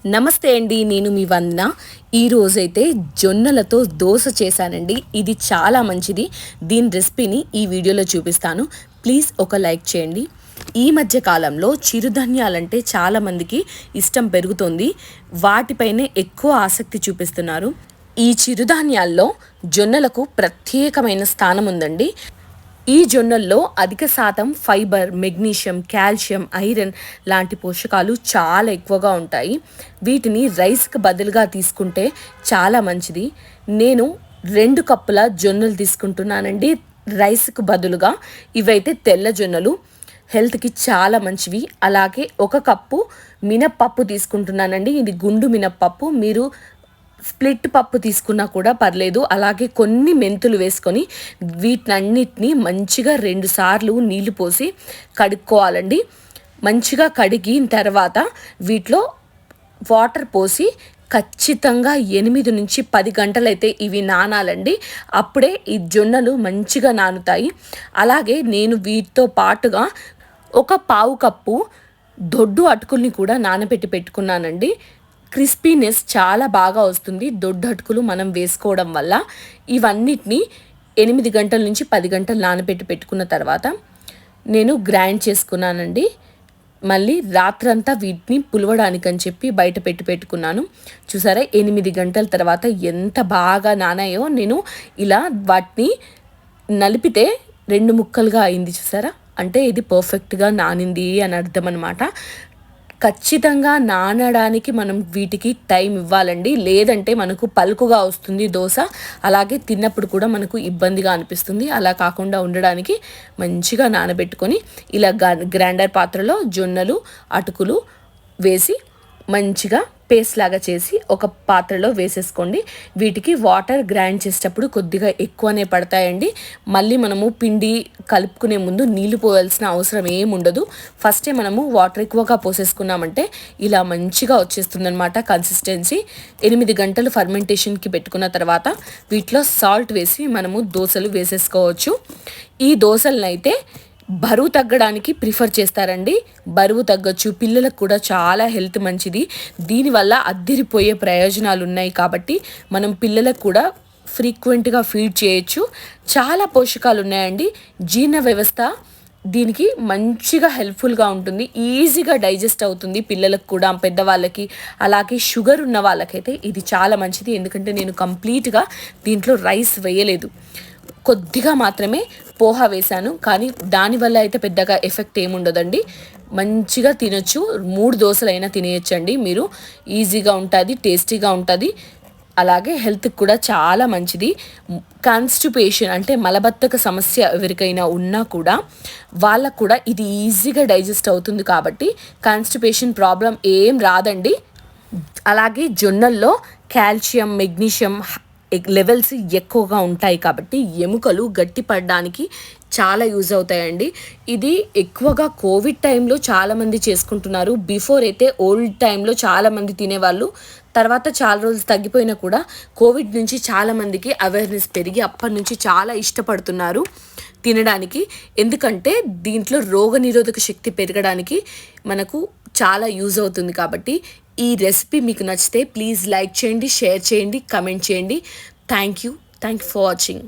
నమస్తే అండి, నేను మీ వందన. ఈరోజైతే జొన్నలతో దోశ చేశానండి. ఇది చాలా మంచిది. దీని రెసిపీని ఈ వీడియోలో చూపిస్తాను. ప్లీజ్ ఒక లైక్ చేయండి. ఈ మధ్య కాలంలో చిరుధాన్యాలంటే చాలామందికి ఇష్టం పెరుగుతుంది. వాటిపైనే ఎక్కువ ఆసక్తి చూపిస్తున్నారు. ఈ చిరుధాన్యాల్లో జొన్నలకు ప్రత్యేకమైన స్థానం ఉందండి. ఈ జొన్నల్లో అధిక శాతం ఫైబర్, మెగ్నీషియం, కాల్షియం, ఐరన్ లాంటి పోషకాలు చాలా ఎక్కువగా ఉంటాయి. వీటిని రైస్కి బదులుగా తీసుకుంటే చాలా మంచిది. నేను 2 కప్పుల జొన్నలు తీసుకుంటున్నానండి రైస్కి బదులుగా. ఇవైతే తెల్ల జొన్నలు, హెల్త్కి చాలా మంచివి. అలాగే 1 కప్పు మినప్పప్పు తీసుకుంటున్నానండి. ఇది గుండు మినప్పప్పు. మీరు స్ప్లిట్ పప్పు తీసుకున్నా కూడా పర్లేదు. అలాగే కొన్ని మెంతులు వేసుకొని వీటన్నిటిని మంచిగా 2 సార్లు నీళ్లు పోసి కడుక్కోవాలండి. మంచిగా కడిగిన తర్వాత వీటిలో వాటర్ పోసి ఖచ్చితంగా 8 నుంచి 10 గంటలైతే ఇవి నానాలండి. అప్పుడే ఈ జొన్నలు మంచిగా నానుతాయి. అలాగే నేను వీటితో పాటుగా 1/4 కప్పు దొడ్డు అటుకుల్ని కూడా నానబెట్టి పెట్టుకున్నానండి. క్రిస్పీనెస్ చాలా బాగా వస్తుంది దొడ్డు అటుకులు మనం వేసుకోవడం వల్ల. ఇవన్నిటిని 8 గంటల నుంచి 10 గంటలు నానబెట్టి పెట్టుకున్న తర్వాత నేను గ్రైండ్ చేసుకున్నానండి. మళ్ళీ రాత్రంతా వీటిని పులవడానికని చెప్పి బయట పెట్టుకున్నాను. చూసారా, 8 గంటల తర్వాత ఎంత బాగా నానాయో. నేను ఇలా వాటిని నలిపితే 2 ముక్కలుగా అయింది. చూసారా, అంటే ఇది పర్ఫెక్ట్గా నానింది అని అర్థం అనమాట. ఖచ్చితంగా నానడానికి మనం వీటికి టైం ఇవ్వాలండి. లేదంటే మనకు పలుకుగా వస్తుంది దోశ. అలాగే తిన్నప్పుడు కూడా మనకు ఇబ్బందిగా అనిపిస్తుంది. అలా కాకుండా ఉండడానికి మంచిగా నానబెట్టుకొని ఇలా గ్రైండర్ పాత్రలో జొన్నలు, అటుకులు వేసి మంచిగా పేస్ట్ లాగా చేసి ఒక పాత్రలో వేసేసుకోండి. వీటికి వాటర్ గ్రైండ్ చేసేటప్పుడు కొద్దిగా ఎక్కువనే పడతాయండి. మళ్ళీ మనము పిండి కలుపుకునే ముందు నీళ్లు పోయాల్సిన అవసరం ఏముండదు. ఫస్టే మనము వాటర్ ఎక్కువగా పోసేసుకున్నామంటే ఇలా మంచిగా వచ్చేస్తుందన్నమాట కన్సిస్టెన్సీ. 8 గంటలు ఫర్మెంటేషన్కి పెట్టుకున్న తర్వాత వీటిలో సాల్ట్ వేసి మనము దోశలు వేసేసుకోవచ్చు. ఈ దోశలనైతే బరువు తగ్గడానికి ప్రిఫర్ చేస్తారండి. బరువు తగ్గొచ్చు, పిల్లలకు కూడా చాలా హెల్త్ మంచిది. దీనివల్ల అద్దిరిపోయే ప్రయోజనాలు ఉన్నాయి కాబట్టి మనం పిల్లలకు కూడా ఫ్రీక్వెంట్గా ఫీడ్ చేయొచ్చు. చాలా పోషకాలు ఉన్నాయండి. జీర్ణ వ్యవస్థ దీనికి మంచిగా హెల్ప్ఫుల్గా ఉంటుంది. ఈజీగా డైజెస్ట్ అవుతుంది పిల్లలకు కూడా, పెద్దవాళ్ళకి. అలాగే షుగర్ ఉన్న వాళ్ళకైతే ఇది చాలా మంచిది. ఎందుకంటే నేను కంప్లీట్గా దీంట్లో రైస్ వేయలేదు, కొద్దిగా మాత్రమే పోహా వేశాను. కానీ దానివల్ల అయితే పెద్దగా ఎఫెక్ట్ ఏముండదండి. మంచిగా తినొచ్చు. 3 దోశలైనా తినేయచ్చండి మీరు. ఈజీగా ఉంటుంది, టేస్టీగా ఉంటుంది. అలాగే హెల్త్కి కూడా చాలా మంచిది. కాన్స్టిపేషన్ అంటే మలబద్ధక సమస్య ఎవరికైనా ఉన్నా కూడా వాళ్ళకు కూడా ఇది ఈజీగా డైజెస్ట్ అవుతుంది కాబట్టి కాన్స్టిపేషన్ ప్రాబ్లం ఏం రాదండి. అలాగే జొన్నల్లో కాల్షియం, మెగ్నీషియం లెవెల్స్ ఎక్కువగా ఉంటాయి కాబట్టి ఎముకలు గట్టిపడడానికి చాలా యూజ్ అవుతాయండి. ఇది ఎక్కువగా కోవిడ్ టైంలో చాలామంది చేసుకుంటున్నారు. బిఫోర్ అయితే ఓల్డ్ టైంలో చాలామంది తినేవాళ్ళు. తర్వాత చాలా రోజులు తగ్గిపోయినా కూడా కోవిడ్ నుంచి చాలామందికి అవేర్నెస్ పెరిగి అప్పటి నుంచి చాలా ఇష్టపడుతున్నారు తినడానికి. ఎందుకంటే దీంట్లో రోగనిరోధక శక్తి పెరగడానికి మనకు చాలా యూజ్ అవుతుంది కాబట్టి. ఈ రెసిపీ మీకు నచ్చితే ప్లీజ్ లైక్ చేయండి, షేర్ చేయండి, కమెంట్ చేయండి. Thank you for watching.